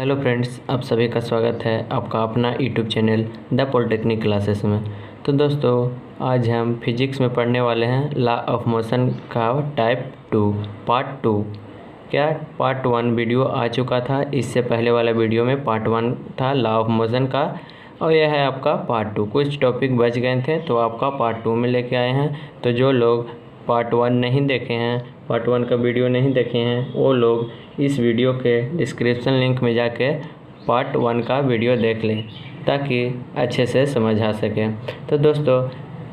Hello friends, आप सभी का स्वागत है आपका अपना YouTube channel the polytechnic classes में। तो दोस्तों, आज हम फिजिक्स में पढ़ने वाले हैं लॉ ऑफ मोशन का टाइप 2 पार्ट 2। क्या पार्ट 1 वीडियो आ चुका था, इससे पहले वाला वीडियो में पार्ट 1 था लॉ ऑफ मोशन का, और यह है आपका पार्ट 2। कुछ टॉपिक बच गए थे तो आपका पार्ट 2 में लेके आए हैं। तो जो लोग पार्ट 1 नहीं देखे हैं, पार्ट 1 का वीडियो नहीं देखे हैं, वो लोग इस वीडियो के डिस्क्रिप्शन लिंक में जाके पार्ट 1 का वीडियो देख लें ताकि अच्छे से समझ आ सके। तो दोस्तों,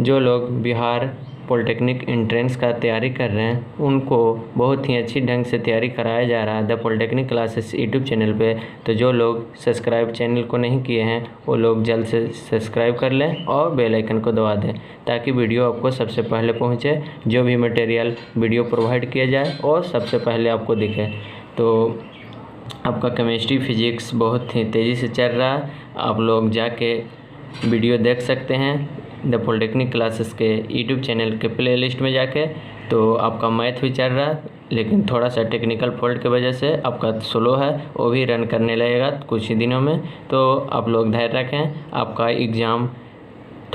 जो लोग बिहार पॉलिटेक्निक एंट्रेंस का तैयारी कर रहे हैं उनको बहुत ही अच्छी ढंग से तैयारी कराया जा रहा है the polytechnic classes YouTube channel पे। तो जो लोग सब्सक्राइब चैनल को नहीं किए हैं वो लोग जल्द से सब्सक्राइब कर लें और बेल आइकन को दबा दें ताकि वीडियो आपको सबसे पहले पहुंचे, जो भी मटेरियल वीडियो प्रोवाइड किया जाए और सबसे पहले आपको दिखे। तो आपका केमिस्ट्री फिजिक्स बहुत ही तेज़ी से चल रहा है, आप लोग जाके वीडियो देख सकते हैं द पॉलिटेक्निक क्लासेस के यूट्यूब चैनल के प्लेलिस्ट में जाके। तो आपका मैथ भी चल रहा है, लेकिन थोड़ा सा टेक्निकल फॉल्ट की वजह से आपका स्लो है, वो भी रन करने लगेगा कुछ ही दिनों में। तो आप लोग धैर्य रखें, आपका एग्ज़ाम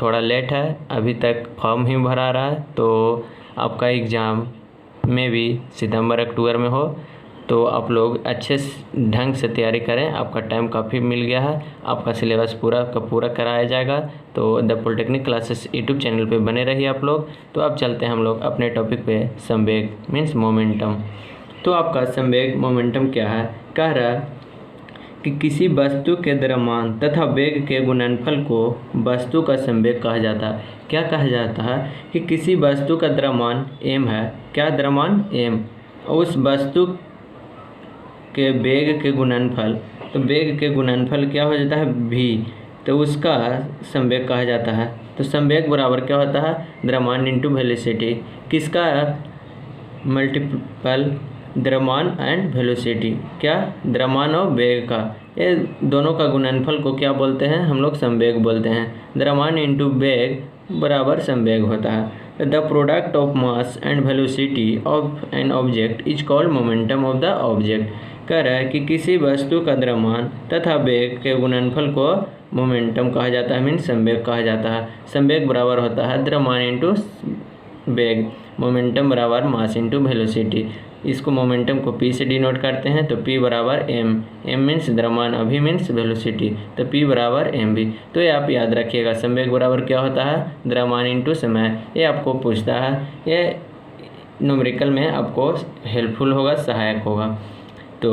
थोड़ा लेट है, अभी तक फॉर्म ही भरा रहा है। तो आपका एग्ज़ाम में भी सितंबर अक्टूबर में हो, तो आप लोग अच्छे ढंग से तैयारी करें। आपका टाइम काफ़ी मिल गया है, आपका सिलेबस पूरा का पूरा कराया जाएगा। तो the polytechnic classes YouTube channel पे बने रहिए आप लोग। तो अब चलते हैं हम लोग अपने टॉपिक पे, संवेग मीन्स मोमेंटम। तो आपका संवेग मोमेंटम क्या है, कह रहा है कि किसी वस्तु के द्रव्यमान तथा वेग के गुणनफल को वस्तु का संवेग कहा जाता है। क्या कहा जाता है कि किसी वस्तु का द्रव्यमान m है, क्या द्रव्यमान m, और उस वस्तु के वेग के गुणनफल, तो वेग के गुणनफल क्या हो जाता है v, तो उसका संवेग कहा जाता है। तो संवेग बराबर क्या होता है, द्रव्यमान इंटू वेलोसिटी। किसका मल्टीपल, द्रव्यमान एंड वेलोसिटी, क्या द्रव्यमान और वेग का, ये दोनों का गुणनफल को क्या बोलते हैं हम लोग, संवेग बोलते हैं। द्रव्यमान इंटू वेग बराबर संवेग होता है। The product of mass and velocity of an object is called momentum of the object. कह रहा है कि किसी वस्तु का द्रव्यमान तथा वेग के गुणनफल को मोमेंटम कहा जाता है, मीन संवेग कहा जाता है। संवेग बराबर होता है द्रव्यमान इंटू वेग, मोमेंटम बराबर मास इंटू वेलोसिटी। इसको मोमेंटम को p से डिनोट करते हैं, तो p बराबर m मीन्स द्रव्यमान, अभी मीन्स वेलोसिटी, तो p बराबर mv। तो ये आप याद रखिएगा, संवेग बराबर क्या होता है, द्रव्यमान इंटू समय। ये आपको पूछता है, ये न्यूमेरिकल में आपको हेल्पफुल होगा, सहायक होगा। तो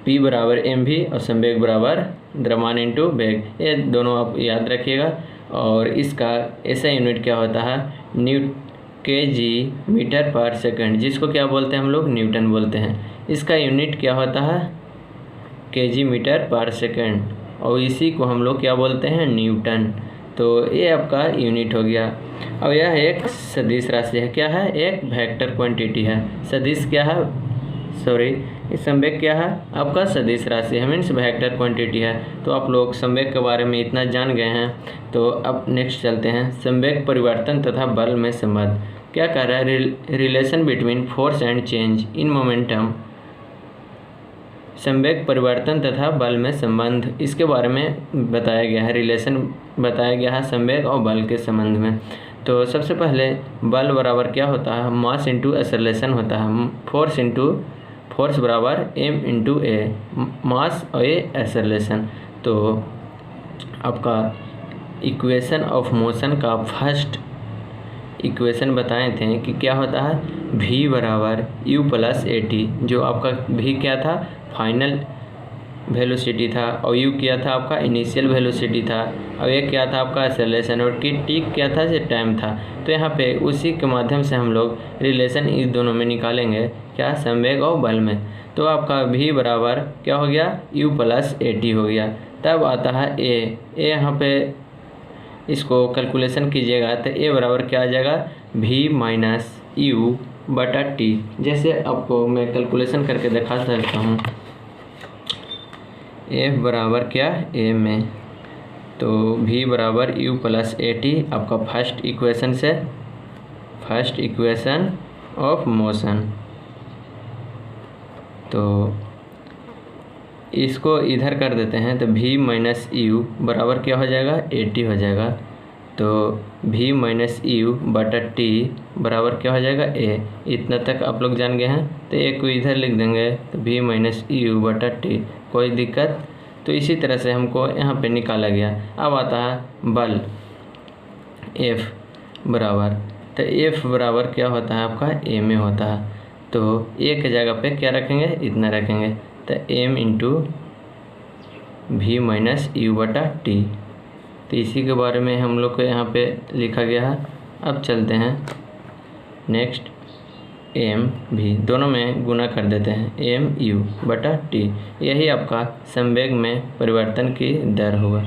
p बराबर mv और संवेग बराबर द्रव्यमान इंटू वेग, ये दोनों आप याद रखिएगा। और इसका ऐसा यूनिट क्या होता है, kg मीटर पर सेकंड, जिसको क्या बोलते हैं हम लोग, न्यूटन बोलते हैं। इसका यूनिट क्या होता है, kg मीटर पर सेकंड, और इसी को हम लोग क्या बोलते हैं, न्यूटन। तो ये आपका यूनिट हो गया। और यह एक सदिश राशि है, क्या है, एक वेक्टर क्वांटिटी है। सदिश क्या है, सॉरी, संवेग क्या है आपका, सदिश राशि है, मीन्स वेक्टर क्वांटिटी है। तो आप लोग संवेग के बारे में इतना जान गए हैं। तो अब नेक्स्ट चलते हैं, संवेग परिवर्तन तथा बल में संबंध। क्या कह रहा है, relation between force and change in momentum. संवेग परिवर्तन तथा बल में संबंध, इसके बारे में बताया गया है, रिलेशन बताया गया है संवेग और बल के संबंध में। तो सबसे पहले बल बराबर क्या होता है, मास इंटू एक्सेलरेशन होता है। फोर्स बराबर m इंटू ए, मास और ए एक्सेलरेशन। तो आपका इक्वेशन ऑफ मोशन का फर्स्ट इक्वेशन बताए थे कि क्या होता है, v बराबर u प्लस ए टी, जो आपका v क्या था, फाइनल वेलोसिटी था, और u क्या था आपका इनिशियल वेलोसिटी था, और ये क्या था आपका एक्सेलरेशन, और t क्या था, ये टाइम था। तो यहाँ पे उसी के माध्यम से हम लोग रिलेशन इस दोनों में निकालेंगे, क्या, संवेग और बल में। तो आपका v बराबर क्या हो गया, u प्लस ए टी हो गया। तब आता है a, यहाँ पे इसको कैलकुलेशन कीजिएगा तो a बराबर क्या आ जाएगा, v माइनस u बटा t। जैसे आपको मैं कैलकुलेशन करके दिखा सकता हूँ, f बराबर क्या, a में, तो v बराबर u प्लस ए टी, आपका फर्स्ट इक्वेशन से, फर्स्ट इक्वेशन ऑफ मोशन। तो इसको इधर कर देते हैं तो v माइनस यू बराबर क्या हो जाएगा 80 हो जाएगा। तो v माइनस यू बटा टी बराबर क्या हो जाएगा a। इतना तक आप लोग जान गए हैं। तो a को इधर लिख देंगे तो v माइनस यू बटा टी, कोई दिक्कत। तो इसी तरह से हमको यहाँ पे निकाला गया। अब आता है बल F बराबर, तो F बराबर क्या होता है आपका a में होता है। तो a के जगह पे क्या रखेंगे, इतना रखेंगे। तो m into V minus U बटा टी। तो इसी के बारे में हम लोग को यहाँ पे लिखा गया है। अब चलते हैं नेक्स्ट, एम भी दोनों में गुना कर देते हैं, एम यू बटा टी। यही आपका संवेग में परिवर्तन की दर होगा।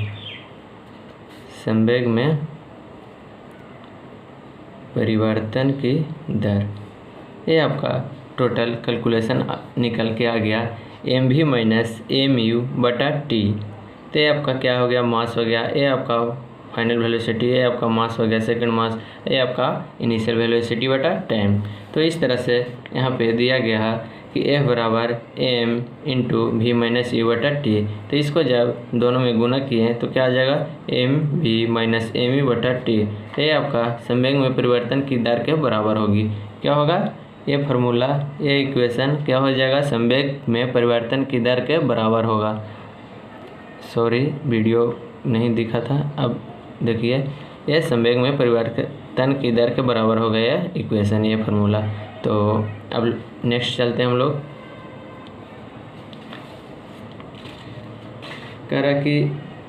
संवेग में परिवर्तन की दर, ये आपका टोटल कैलकुलेशन निकल के आ गया, M V minus M U बटा टी। तो ये आपका क्या हो गया, मास हो गया। ये आपका फाइनल वेलोसिटी, ये आपका मास हो गया सेकंड मास, ये आपका इनिशियल वेलोसिटी बटा टाइम। तो इस तरह से यहाँ पे दिया गया है कि F बराबर M into V minus U बटा टी। तो इसको जब दोनों में गुना किए तो क्या आ जाएगा, M V minus M U बटा टी। ये आपका संवेग में परिवर्तन की दर के बराबर होगी। क्या होगा, ये फार्मूला, ये इक्वेशन क्या हो जाएगा, संवेग में परिवर्तन की दर के बराबर होगा। सॉरी वीडियो नहीं दिखा था, अब देखिए, ये संवेग में परिवर्तन की दर के बराबर हो गया इक्वेशन, ये फार्मूला। तो अब नेक्स्ट चलते हैं हम लोग। कह रहा कि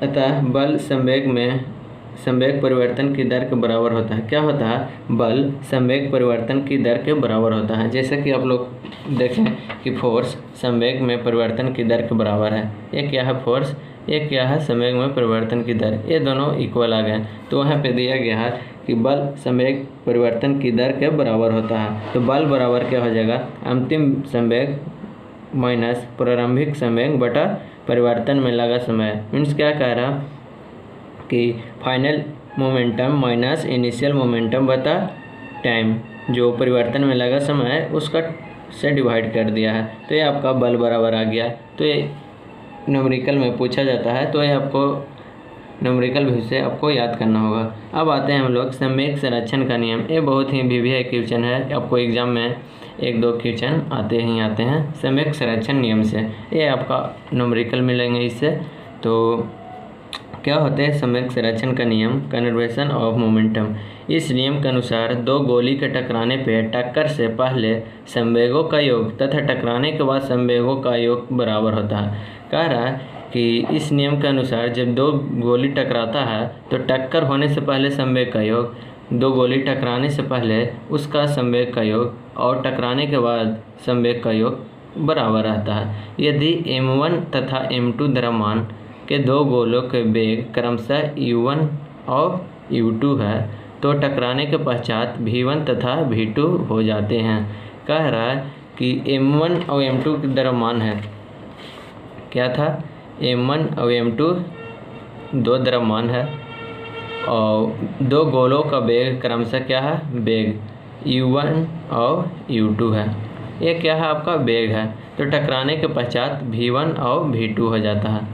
अतः बल संवेग परिवर्तन की दर के बराबर होता है। क्या होता है, बल संवेग परिवर्तन की दर के बराबर होता है। जैसे कि आप लोग देखें कि फोर्स संवेग में परिवर्तन की दर के बराबर है। ये क्या है फोर्स, ये क्या है संवेग में परिवर्तन की दर, ये दोनों इक्वल आ गए। तो वहाँ पे दिया गया है कि बल संवेग परिवर्तन की दर के बराबर होता है। तो बल बराबर क्या हो जाएगा, अंतिम संवेग माइनस प्रारंभिक संवेग बटा परिवर्तन में लगा समय। मीन्स क्या कह रहा कि final momentum minus initial momentum बता टाइम, जो परिवर्तन में लगा समय है उसका से डिवाइड कर दिया है। तो ये आपका बल बराबर आ गया। तो ये न्यूमेरिकल में पूछा जाता है, तो ये आपको न्यूमेरिकल व्यू से आपको याद करना होगा। अब आते हैं हम लोग संवेग संरक्षण का नियम। ये बहुत ही विविध क्वेश्चन है, आपको एग्जाम में एक दो क्वेश्चन आते हैं संवेग संरक्षण नियम से। ये आपका न्यूमेरिकल मिलेंगे इससे। तो क्या होते हैं संवेग संरक्षण का नियम, कन्जर्वेशन ऑफ मोमेंटम। इस नियम के अनुसार दो गोली के टकराने पर टक्कर से पहले संवेगों का योग तथा टकराने के बाद संवेगों का योग बराबर होता है। कह रहा है कि इस नियम के अनुसार जब दो गोली टकराता है तो टक्कर होने से पहले संवेग का योग, दो गोली टकराने से पहले उसका संवेग का योग और टकराने के बाद संवेग का योग बराबर रहता है। यदि m1 तथा m2 द्रव्यमान के दो गोलों के वेग क्रमशः u1 और u2 है तो टकराने के पश्चात v1 तथा v2 हो जाते हैं। कह रहा है कि m1 और m2 के द्रव्यमान है, क्या था, m1 और m2 दो द्रव्यमान है और दो गोलों का वेग क्रमशः क्या है, वेग u1 और u2 है। ये क्या है, आपका वेग है। तो टकराने के पश्चात v1 और v2 हो जाता है,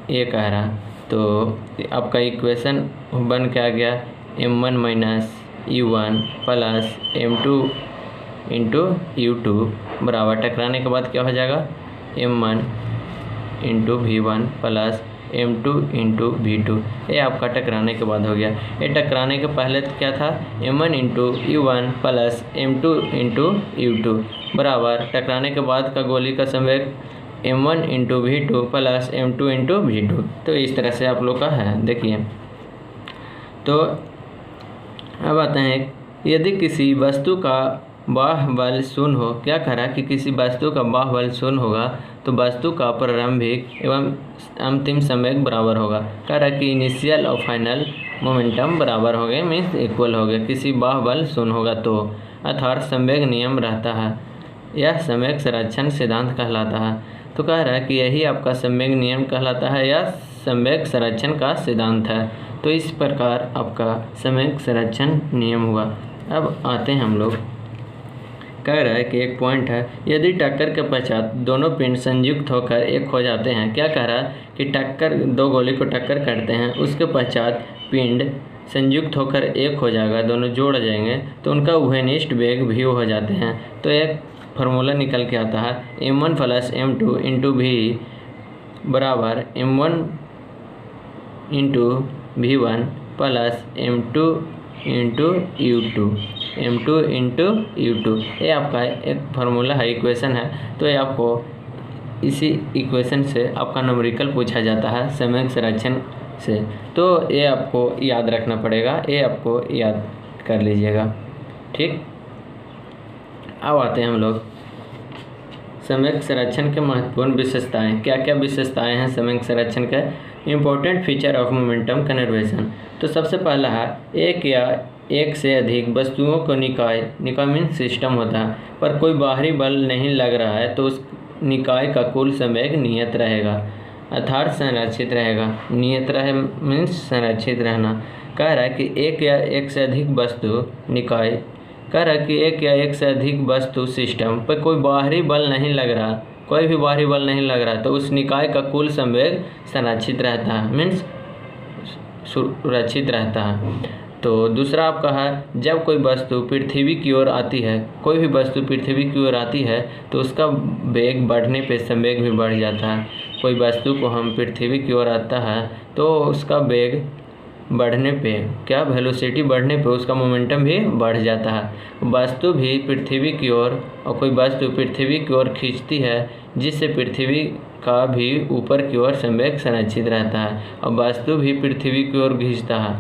ये कह रहा। तो आपका इक्वेशन बन के आ गया m1 minus u1 plus m2 into u2 बराबर टकराने के बाद क्या हो जाएगा, m1 into v1 plus m2 into v2। ये आपका टकराने के बाद हो गया। ये टकराने के पहले तो क्या था, m1 into u1 plus m2 into u2 बराबर टकराने के बाद का गोली का संवेग m1 into v2 plus m2 into v2। तो इस तरह से आप लोग का है, देखिए। तो अब आते हैं, यदि किसी वस्तु का बाह्य बल शून्य हो, क्या कह रहा है कि किसी वस्तु का बाह्य बल शून्य होगा तो वस्तु का प्रारंभिक एवं अंतिम संवेग बराबर होगा। कह रहा है कि इनिशियल और फाइनल मोमेंटम बराबर हो गए, मीन्स इक्वल हो गए। किसी बाह्य बल शून्य होगा तो अर्थात संवेग नियम रहता है, यह संवेग संरक्षण सिद्धांत कहलाता है। तो कह रहा है कि यही आपका संवेग नियम कहलाता है या संवेग संरक्षण का सिद्धांत है। तो इस प्रकार आपका संवेग संरक्षण नियम हुआ। अब आते हैं हम लोग कह रहा है कि एक पॉइंट है, यदि टक्कर के पश्चात दोनों पिंड संयुक्त होकर एक हो जाते हैं। क्या कह रहा है कि टक्कर, दो गोली को टक्कर करते हैं, उसके पश्चात पिंड संयुक्त होकर एक हो जाएगा, दोनों जोड़ जाएंगे तो उनका उभयनिष्ठ वेग भी हो जाते हैं। तो एक फार्मूला निकल के आता है m1 + m2 इंटू v बराबर m1 into v1 plus m2 into u2 m2 into u2। ये आपका एक फार्मूला है, इक्वेशन है। तो ये आपको इसी इक्वेशन से आपका न्यूमेरिकल पूछा जाता है समय संरक्षण से, तो ये आपको याद रखना पड़ेगा, ये आपको याद कर लीजिएगा। ठीक, अब आते हैं हम लोग समय संरक्षण के महत्वपूर्ण विशेषताएं। क्या क्या विशेषताएं हैं समय संरक्षण के? Important feature of momentum conservation. तो सबसे पहला है एक या एक से अधिक वस्तुओं को निकाय मीन्स सिस्टम होता है पर कोई बाहरी बल नहीं लग रहा है तो उस निकाय का कुल संवेग नियत रहेगा, अर्थात संरक्षित रहेगा। नियत रहे मीन्स संरक्षित रहना। कह रहा है कि एक या एक से अधिक वस्तु निकाय, कह रहा है कि एक या एक से अधिक वस्तु सिस्टम पर कोई बाहरी बल नहीं लग रहा, कोई भी बाहरी बल नहीं लग रहा तो उस निकाय का कुल संवेग संरक्षित रहता है मीन्स सुरक्षित रहता है। तो दूसरा आपका है जब कोई वस्तु पृथ्वी की ओर आती है, कोई भी वस्तु पृथ्वी की ओर आती है तो उसका वेग बढ़ने पे संवेग भी बढ़ जाता है। कोई वस्तु को हम पृथ्वी की ओर आता है तो उसका वेग बढ़ने पे, क्या वेलोसिटी बढ़ने पे उसका मोमेंटम भी बढ़ जाता है। वस्तु भी पृथ्वी की ओर और कोई वस्तु पृथ्वी की ओर खींचती है जिससे पृथ्वी का भी ऊपर की ओर संवेग संरक्षित रहता है, और वस्तु भी पृथ्वी की ओर खींचता है,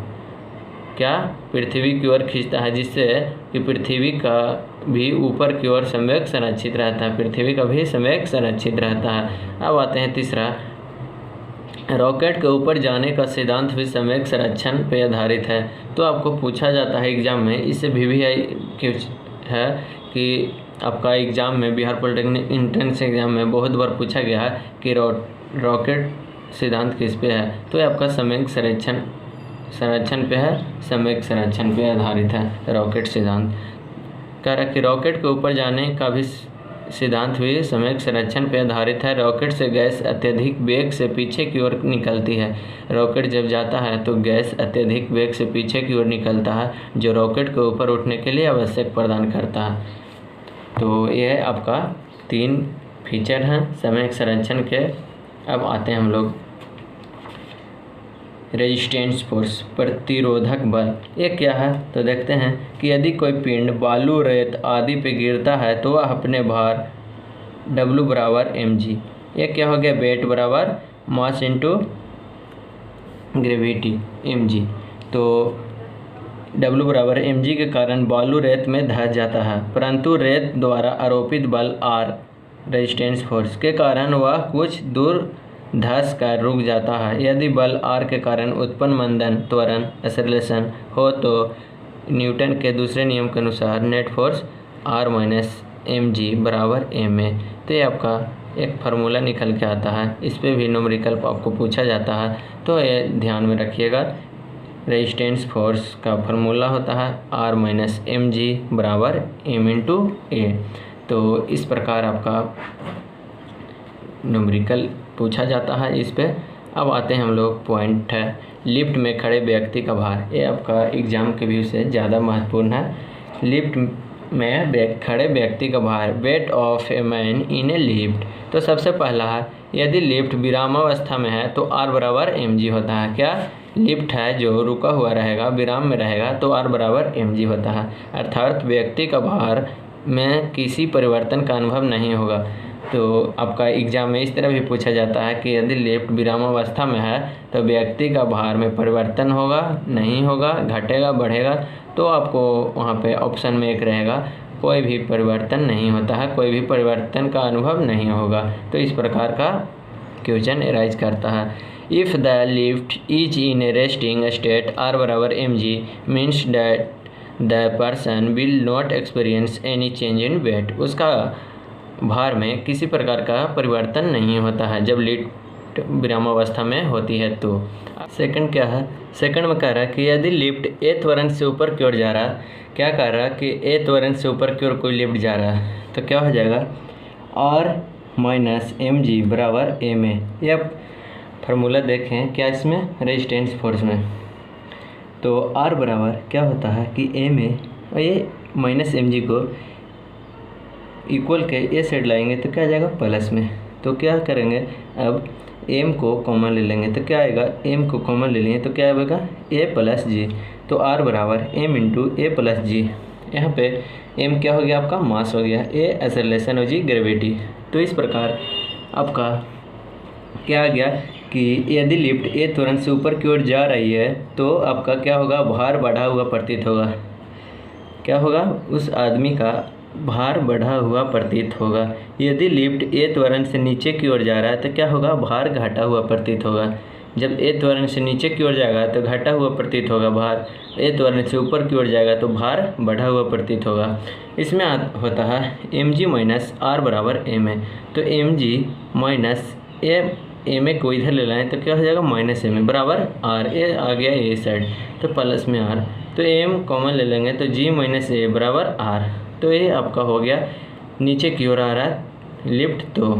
क्या पृथ्वी की ओर खींचता है जिससे कि पृथ्वी का भी ऊपर की ओर संवेग संरक्षित रहता है, पृथ्वी का भी संवेग संरक्षित रहता है। अब आते हैं तीसरा, रॉकेट के ऊपर जाने का सिद्धांत भी संवेग संरक्षण पर आधारित है। तो आपको पूछा जाता है एग्जाम में, इससे VVI है कि आपका एग्ज़ाम में बिहार पॉलिटेक्निक एंट्रेंस एग्ज़ाम में बहुत बार पूछा गया है कि रॉकेट सिद्धांत किस पे है, तो ये आपका संवेग संरक्षण पे है, संवेग संरक्षण पे आधारित है रॉकेट सिद्धांत। कह रहा है कि रॉकेट के ऊपर जाने का भी सिद्धांत भी संवेग संरक्षण पर आधारित है। रॉकेट से गैस अत्यधिक वेग से पीछे की ओर निकलती है। रॉकेट जब जाता है तो गैस अत्यधिक वेग से पीछे की ओर निकलता है जो रॉकेट के ऊपर उठने के लिए आवश्यक प्रदान करता है। तो यह आपका 3 फीचर हैं संवेग संरक्षण के। अब आते हैं हम लोग रेजिस्टेंस फोर्स, प्रतिरोधक बल। ये क्या है तो देखते हैं कि यदि कोई पिंड बालू, रेत आदि पे गिरता है तो वह अपने भार W बराबर mg, ये क्या हो गया, वेट बराबर मास इंटू ग्रेविटी mg। तो W बराबर mg के कारण बालू रेत में धंस जाता है, परंतु रेत द्वारा आरोपित बल R रेजिस्टेंस फोर्स के कारण वह कुछ दूर धंस कर रुक जाता है। यदि बल R के कारण उत्पन्न मंदन, त्वरण, एक्सेलरेशन हो तो न्यूटन के दूसरे नियम के अनुसार net force R minus mg बराबर ma। तो ये आपका एक फार्मूला निकल के आता है, इस पर भी न्यूमेरिकल आपको पूछा जाता है, तो ये ध्यान में रखिएगा। रेजिस्टेंस फोर्स का फार्मूला होता है R माइनस mg बराबर m इंटू a। तो इस प्रकार आपका न्यूमेरिकल पूछा जाता है इस पे। अब आते हैं हम लोग पॉइंट है लिफ्ट में खड़े व्यक्ति का भार। ये आपका एग्जाम के व्यू से ज़्यादा महत्वपूर्ण है। लिफ्ट में खड़े व्यक्ति का भार, weight of a man in A lift. तो सबसे पहला है यदि लिफ्ट विरामावस्था में है तो R बराबर mg होता है। क्या लिफ्ट है जो रुका हुआ रहेगा, विराम में रहेगा तो R बराबर mg होता है, अर्थात व्यक्ति का भार में किसी परिवर्तन का अनुभव नहीं होगा। तो आपका एग्जाम में इस तरह भी पूछा जाता है कि यदि लिफ्ट विरामावस्था में है तो व्यक्ति का भार में परिवर्तन होगा, नहीं होगा, घटेगा, बढ़ेगा। तो आपको वहाँ पे ऑप्शन में एक रहेगा कोई भी परिवर्तन नहीं होता है, कोई भी परिवर्तन का अनुभव नहीं होगा। तो इस प्रकार का क्वेश्चन अराइज करता है। If the lift is in a resting state R बराबर mg means that the person will not experience any change in weight. उसका भार में किसी प्रकार का परिवर्तन नहीं होता है। जब विरामावस्था में होती है। तो सेकंड क्या है, सेकंड में कह रहा है कि यदि लिफ्ट ए त्वरण से ऊपर की ओर जा रहा है, क्या कह रहा है कि ए त्वरण से ऊपर की ओर कोई लिफ्ट जा रहा है तो क्या हो जाएगा R माइनस mg बराबर ma। यह फार्मूला देखें क्या इसमें रेजिस्टेंस फोर्स में, तो R बराबर क्या होता है कि ma और ये माइनस mg को इक्वल के ए साइड लाएंगे तो क्या आ जाएगा प्लस में। तो क्या करेंगे, अब m को कॉमन ले लेंगे तो क्या आएगा, m को कॉमन ले लेंगे तो क्या आएगा a प्लस जी। तो R बराबर m इंटू ए प्लस जी। यहाँ पे m क्या हो गया आपका मास हो गया, a एक्सेलरेशन और जी ग्रेविटी। तो इस प्रकार आपका क्या आ गया कि यदि लिफ्ट ए त्वरण से ऊपर की ओर जा रही है तो आपका क्या होगा, भार बढ़ा हुआ प्रतीत होगा। क्या होगा, उस आदमी का भार बढ़ा हुआ प्रतीत होगा। यदि लिफ्ट ए त्वरण से नीचे की ओर जा रहा है तो क्या होगा, भार घटा हुआ प्रतीत होगा। जब ए त्वरण से नीचे की ओर जाएगा तो घटा हुआ प्रतीत होगा भार, ए त्वरण से ऊपर की ओर जाएगा तो भार बढ़ा हुआ प्रतीत होगा। इसमें होता है mg माइनस आर बराबर ma। तो mg माइनस ma को इधर ले लाएँ तो क्या हो जाएगा माइनस ma बराबर r, ए आ गया ए साइड तो प्लस में r। तो m कॉमन ले लेंगे तो g माइनस a बराबर r। तो ये आपका हो गया नीचे की ओर आ रहा है लिफ्ट, तो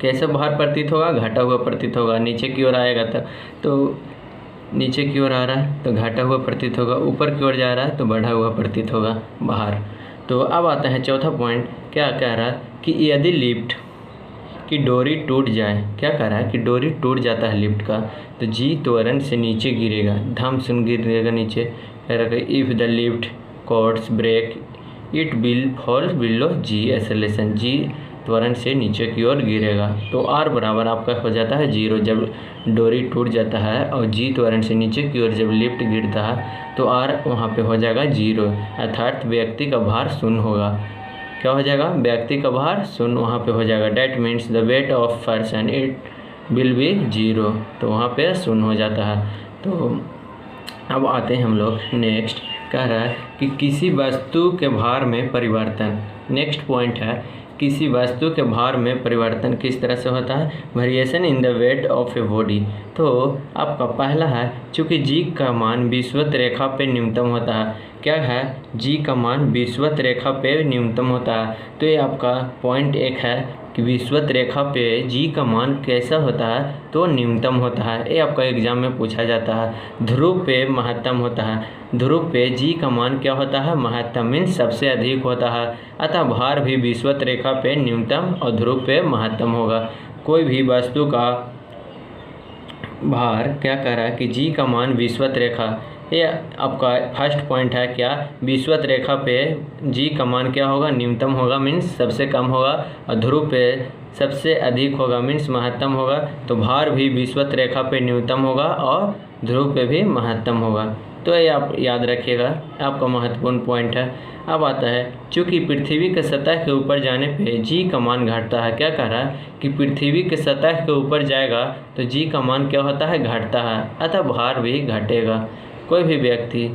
कैसे भार प्रतीत होगा, घटा हुआ प्रतीत होगा। नीचे की ओर आएगा तो नीचे की ओर आ रहा है तो घटा हुआ प्रतीत होगा, ऊपर की ओर जा रहा है तो बढ़ा हुआ प्रतीत होगा बाहर। तो अब आता है चौथा पॉइंट, क्या कह रहा है कि यदि लिफ्ट की डोरी टूट जाए, क्या कह रहा है कि डोरी टूट जाता है लिफ्ट का तो जी त्वरण से नीचे गिरेगा, धम सुन गिरेगा नीचे। कह रहा है if the lift cords break it will fall below g acceleration, g त्वरण से नीचे की ओर गिरेगा। तो R बराबर आपका हो जाता है 0 जब डोरी टूट जाता है, और जी त्वरण से नीचे की ओर जब लिफ्ट गिरता है तो R वहाँ पे हो जाएगा 0, अर्थात व्यक्ति का भार शून्य होगा। क्या हो जाएगा, व्यक्ति का भार शून्य वहाँ पे हो जाएगा। That means the weight of person it will be 0, तो वहाँ पे शून्य हो जाता है। तो अब आते हैं हम लोग नेक्स्ट, कह रहा है कि किसी वस्तु के भार में परिवर्तन। नेक्स्ट पॉइंट है किसी वस्तु के भार में परिवर्तन किस तरह से होता है, variation in the weight of a body. तो आपका पहला है चूँकि जी का मान विषुवत रेखा पे न्यूनतम होता है। क्या है, जी का मान विषुवत रेखा पे न्यूनतम होता है। तो ये आपका पॉइंट एक है कि विषुवत रेखा पे जी का मान कैसा होता है तो न्यूनतम होता है। ये आपका एग्जाम में पूछा जाता है। ध्रुव पे महत्तम होता है, ध्रुव पे जी का मान क्या होता है महत्तम, मीन्स सबसे अधिक होता है। अतः भार भी विषुवत रेखा पे न्यूनतम और ध्रुव पे महत्तम होगा। कोई भी वस्तु का भार क्या कह रहा है कि जी का मान विषुवत रेखा, ये आपका फर्स्ट पॉइंट है क्या, विषुवत रेखा पे जी का मान क्या होगा न्यूनतम होगा, मीन्स सबसे कम होगा, और ध्रुव पे सबसे अधिक होगा मीन्स महत्तम होगा। तो भार भी विषुवत रेखा पे न्यूनतम होगा और ध्रुव पे भी महत्तम होगा। तो ये आप याद रखिएगा, आपका महत्वपूर्ण पॉइंट है। अब आता है चूँकि पृथ्वी के सतह के ऊपर जाने पे जी का मान घटता है। क्या कह रहा है कि पृथ्वी के सतह के ऊपर जाएगा तो जी का मान क्या होता है घटता है, अतः भार भी घटेगा। कोई भी व्यक्ति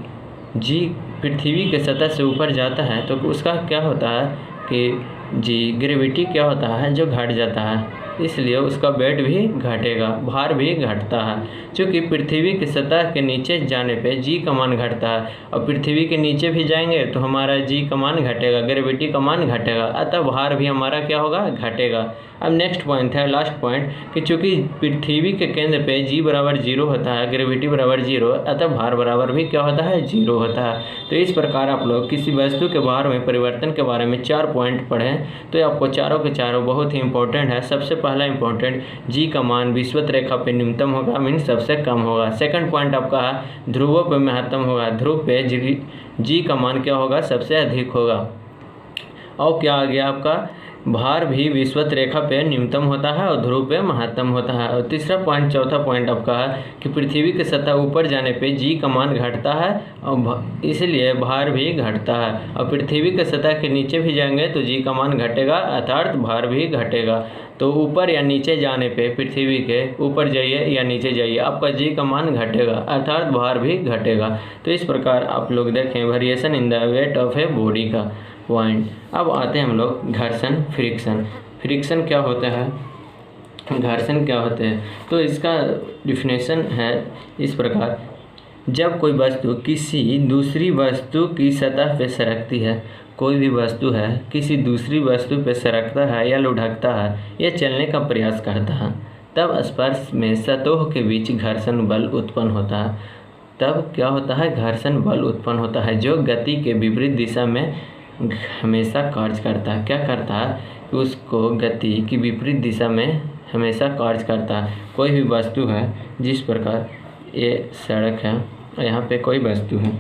जी पृथ्वी के सतह से ऊपर जाता है तो उसका क्या होता है कि जी ग्रेविटी क्या होता है जो घट जाता है, इसलिए उसका वेट भी घटेगा, भार भी घटता है। क्योंकि पृथ्वी की सतह के नीचे जाने पे जी का मान घटता है, और पृथ्वी के नीचे भी जाएंगे तो हमारा जी का मान घटेगा, ग्रेविटी का मान घटेगा, अतः भार भी हमारा क्या होगा घटेगा। अब नेक्स्ट पॉइंट है लास्ट पॉइंट कि चूँकि पृथ्वी के केंद्र पे जी बराबर 0 होता है, ग्रेविटी बराबर 0, अतः भार बराबर भी क्या होता है 0 होता है। तो इस प्रकार आप लोग किसी वस्तु के भार में परिवर्तन के बारे में 4 पॉइंट पढ़ें तो आपको चारों के चारों बहुत ही इंपॉर्टेंट है। सबसे पहला इंपॉर्टेंट, जी का मान विषुवत रेखा पे न्यूनतम होगा मीन्स सबसे कम होगा। सेकंड पॉइंट आपका है ध्रुवों पे महत्तम होगा, ध्रुव पे जी का मान क्या होगा सबसे अधिक होगा। और क्या आ गया आपका, भार भी विषुवत रेखा पे न्यूनतम होता है और ध्रुव पे महत्तम होता है। और तीसरा पॉइंट, चौथा पॉइंट आपका है कि पृथ्वी की सतह ऊपर जाने पे जी का मान घटता है और इसलिए भार भी घटता है, और पृथ्वी के सतह के नीचे भी जाएंगे तो जी का मान घटेगा अर्थात भार भी घटेगा। तो ऊपर या नीचे जाने पे, पृथ्वी के ऊपर जाइए या नीचे जाइए, आपका जी का मान घटेगा अर्थात भार भी घटेगा। तो इस प्रकार आप लोग देखें variation in the weight of a body का पॉइंट। अब आते हैं हम लोग घर्षण फ्रिक्शन। फ्रिक्शन क्या होता है, घर्षण क्या होते हैं, तो इसका डिफिनेशन है इस प्रकार। जब कोई वस्तु किसी दूसरी वस्तु की सतह पर सरकती है, कोई भी वस्तु है किसी दूसरी वस्तु पर सरकता है या लुढ़कता है या चलने का प्रयास करता है, तब स्पर्श में सतहों के बीच घर्षण बल उत्पन्न होता है। तब क्या होता है, घर्षण बल उत्पन्न होता है, जो गति के विपरीत दिशा में हमेशा कार्य करता है। क्या करता है, उसको गति की विपरीत दिशा में हमेशा कार्य करता है। कोई भी वस्तु है, जिस प्रकार ये सड़क है, यहाँ पे कोई वस्तु है,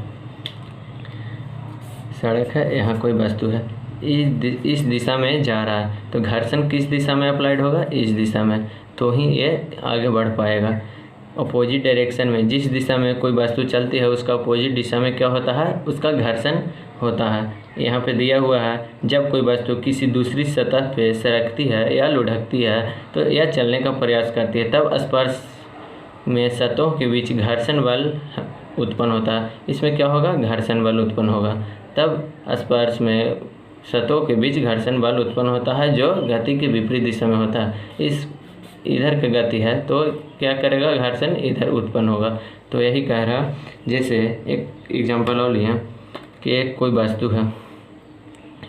सड़क है, यहाँ कोई वस्तु है, इस दिशा में जा रहा है, तो घर्षण किस दिशा में अप्लाइड होगा, इस दिशा में, तो ही ये आगे बढ़ पाएगा। अपोजिट डायरेक्शन में जिस दिशा में कोई वस्तु चलती है उसका अपोजिट दिशा में क्या होता है, उसका घर्षण होता है। यहाँ पे दिया हुआ है, जब कोई वस्तु किसी दूसरी सतह पे सरकती है या लुढ़कती है तो या चलने का प्रयास करती है, तब स्पर्श में सतहों के बीच घर्षण बल उत्पन्न होता है। इसमें क्या होगा, घर्षण बल उत्पन्न होगा। तब स्पर्श में सतहों के बीच घर्षण बल उत्पन्न होता है, जो गति के विपरीत दिशा में होता है। इस इधर की गति है तो क्या करेगा, घर्षण इधर उत्पन्न होगा। तो यही कह रहा, जैसे एक एग्जांपल और लिया कि एक कोई वस्तु है,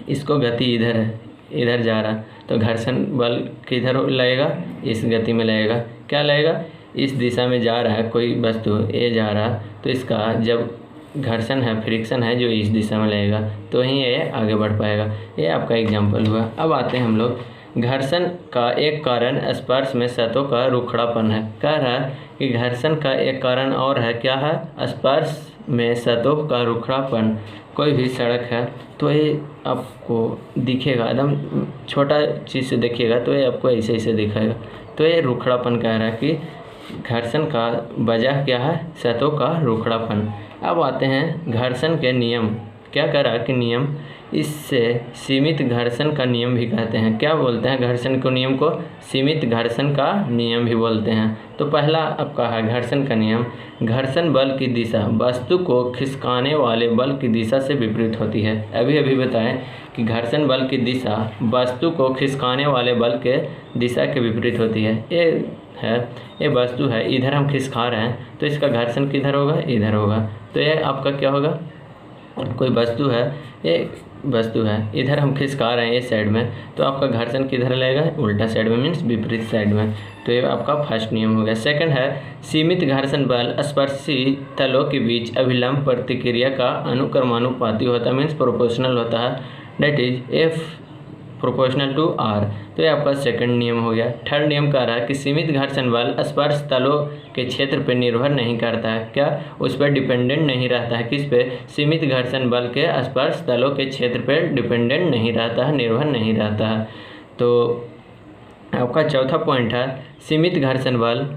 इसको गति इधर है, इधर जा रहा, तो घर्षण बल किधर लगेगा, इस गति में लगेगा। क्या लगेगा, इस दिशा में जा रहा है कोई वस्तु, ये जा रहा, तो इसका जब घर्षण है, फ्रिक्शन है, जो इस दिशा में लगेगा, तो ही ये आगे बढ़ पाएगा। ये आपका एग्जाम्पल हुआ। अब आते हैं हम लोग, घर्षण का एक कारण स्पर्श में सतहों का रुखड़ापन है। कह रहा है कि घर्षण का एक कारण और है, क्या है, स्पर्श में सतहों का रुखड़ापन। कोई भी सड़क है तो ये आपको दिखेगा, एकदम छोटा चीज़ से देखिएगा तो ये आपको ऐसे ऐसे दिखेगा, तो ये रुखड़ापन कह रहा है कि घर्षण का वजह क्या है, सतहों का रुखड़ापन। अब आते हैं घर्षण के नियम। क्या कह रहा है कि नियम, इससे सीमित घर्षण का नियम भी कहते हैं। क्या बोलते हैं, घर्षण के नियम को सीमित घर्षण का नियम भी बोलते हैं। तो पहला आपका है घर्षण का नियम, घर्षण बल की दिशा वस्तु को खिसकाने वाले बल की दिशा से विपरीत होती है। अभी अभी बताएं कि घर्षण बल की दिशा वस्तु को खिसकाने वाले बल के दिशा के विपरीत होती है। ये वस्तु है, इधर हम खिसका रहे हैं तो इसका घर्षण किधर होगा, इधर होगा। तो ये आपका क्या होगा, कोई वस्तु है, ये वस्तु है, इधर हम खिसका रहे हैं इस साइड में, तो आपका घर्षण किधर लगेगा, उल्टा साइड में, मीन्स विपरीत साइड में। तो ये आपका फर्स्ट नियम हो गया। सेकंड है सीमित घर्षण बल स्पर्शी तलों के बीच अभिलंब प्रतिक्रिया का अनुक्रमानुपाती होता है, मीन्स प्रोपोर्शनल होता है, that is F proportional to R. तो ये आपका सेकंड नियम हो गया। थर्ड नियम कह रहा है कि सीमित घर्षण बल स्पर्श तलों के क्षेत्र पर निर्भर नहीं करता है। क्या, उस पर डिपेंडेंट नहीं रहता है, किस पे, सीमित घर्षण बल के स्पर्श तलों के क्षेत्र पर डिपेंडेंट नहीं रहता है, निर्भर नहीं रहता है। तो आपका चौथा पॉइंट है सीमित घर्षण बल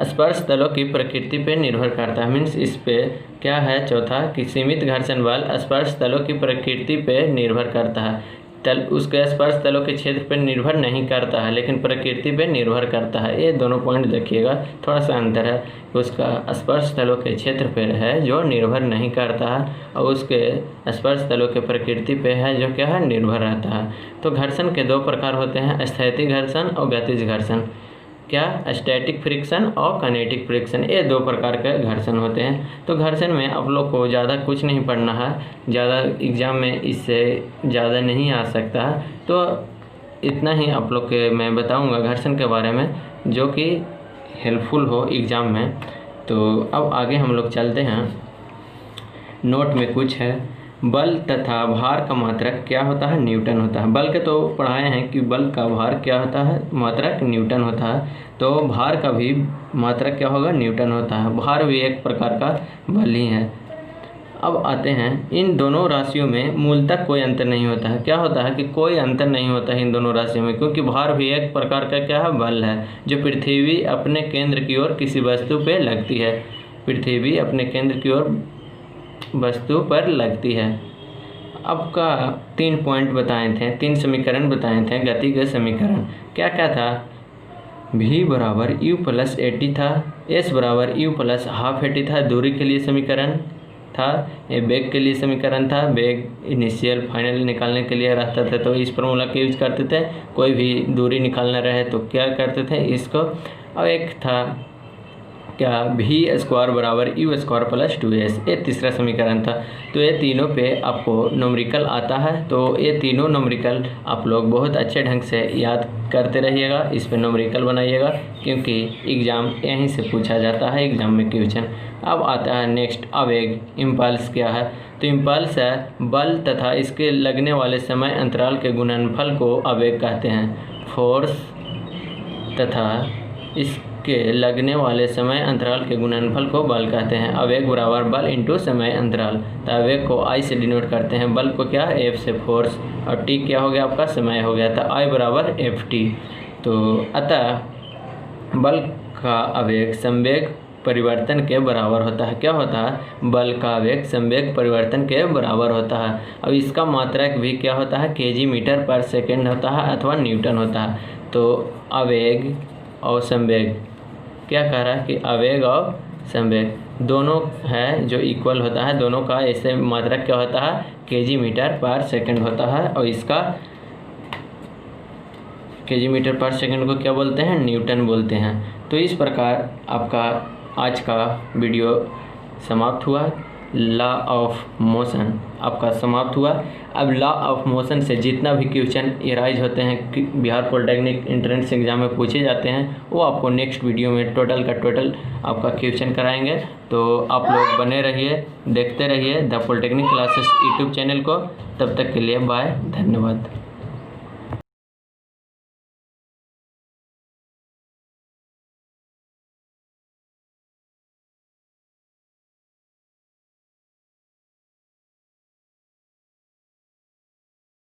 स्पर्श तलों की प्रकृति पर निर्भर करता है, मीन्स इस पे क्या है, चौथा कि सीमित घर्षण बल स्पर्श तलों की प्रकृति पर निर्भर करता है। उसके स्पर्श तलों के क्षेत्र पर निर्भर नहीं करता है, लेकिन प्रकृति पर निर्भर करता है। ये दोनों पॉइंट देखिएगा, थोड़ा सा अंतर है। उसका स्पर्श तलों के क्षेत्र पर है जो निर्भर नहीं करता है, और उसके स्पर्श तलों के प्रकृति पे है जो क्या है, निर्भर रहता है। तो घर्षण के दो प्रकार होते हैं, स्थैतिक घर्षण और गतिज घर्षण। क्या, स्टैटिक फ्रिक्शन और काइनेटिक फ्रिक्शन, ये दो प्रकार के घर्षण होते हैं। तो घर्षण में आप लोग को ज़्यादा कुछ नहीं पढ़ना है, ज़्यादा एग्जाम में इससे ज़्यादा नहीं आ सकता है, तो इतना ही आप लोग के मैं बताऊंगा घर्षण के बारे में, जो कि हेल्पफुल हो एग्ज़ाम में। तो अब आगे हम लोग चलते हैं। नोट में कुछ है, बल तथा भार का मात्रक क्या होता है, न्यूटन होता है। बल के तो पढ़ाए हैं कि बल का भार क्या होता है, मात्रक न्यूटन होता है। तो भार का भी मात्रक क्या होगा, न्यूटन होता है। भार भी एक प्रकार का बल ही है। अब आते हैं, इन दोनों राशियों में मूलतः कोई अंतर नहीं होता है। क्या होता है कि कोई अंतर नहीं होता है इन दोनों राशियों में, क्योंकि भार भी एक प्रकार का क्या है, बल है, जो पृथ्वी अपने केंद्र की ओर किसी वस्तु पर लगती है। पृथ्वी अपने केंद्र की ओर वस्तु पर लगती है। आपका 3 पॉइंट बताए थे, 3 समीकरण बताए थे गति के समीकरण। क्या क्या था, v बराबर u प्लस 80 था, s बराबर u प्लस हाफ 80 था दूरी के लिए समीकरण। था, ये वेग के लिए समीकरण था। वेग इनिशियल फाइनल निकालने के लिए रहता था तो इस फॉर्मूला का यूज करते थे। कोई भी दूरी निकालना रहे तो क्या करते थे इसको। अब एक था क्या, v² बराबर u² प्लस 2s, ये तीसरा समीकरण था। तो ये तीनों पे आपको न्यूमेरिकल आता है, तो ये तीनों न्यूमेरिकल आप लोग बहुत अच्छे ढंग से याद करते रहिएगा, इस पे न्यूमेरिकल बनाइएगा क्योंकि एग्ज़ाम यहीं से पूछा जाता है एग्ज़ाम में क्वेश्चन। अब आता है नेक्स्ट आवेग। इम्पल्स क्या है, तो इम्पल्स है बल तथा इसके लगने वाले समय अंतराल के गुणनफल को आवेग कहते हैं। फोर्स तथा इसके लगने वाले समय अंतराल के गुणनफल को बल कहते हैं। आवेग बराबर बल इंटू समय अंतराल, तो आवेग को I से डिनोट करते हैं, बल को क्या F से फोर्स, और T क्या हो गया आपका समय हो गया, तो I बराबर FT। तो अतः बल का आवेग संवेग परिवर्तन के बराबर होता है। क्या होता है, बल का आवेग संवेग परिवर्तन के बराबर होता है। अब इसका मात्रक भी क्या होता है, kg/s होता है अथवा न्यूटन होता है। तो आवेग और संवेग क्या कह रहा है कि आवेग और संवेग दोनों है जो इक्वल होता है, दोनों का ऐसे मात्रक क्या होता है, kg/s होता है, और इसका kg/s को क्या बोलते हैं, न्यूटन बोलते हैं। तो इस प्रकार आपका आज का वीडियो समाप्त हुआ। लॉ ऑफ मोशन आपका समाप्त हुआ। अब लॉ ऑफ मोशन से जितना भी क्वेश्चन एराइज होते हैं बिहार पॉलिटेक्निक एंट्रेंस एग्जाम में पूछे जाते हैं, वो आपको नेक्स्ट वीडियो में टोटल का टोटल आपका क्वेश्चन कराएंगे। तो आप लोग बने रहिए, देखते रहिए the polytechnic classes YouTube channel को। तब तक के लिए बाय, धन्यवाद।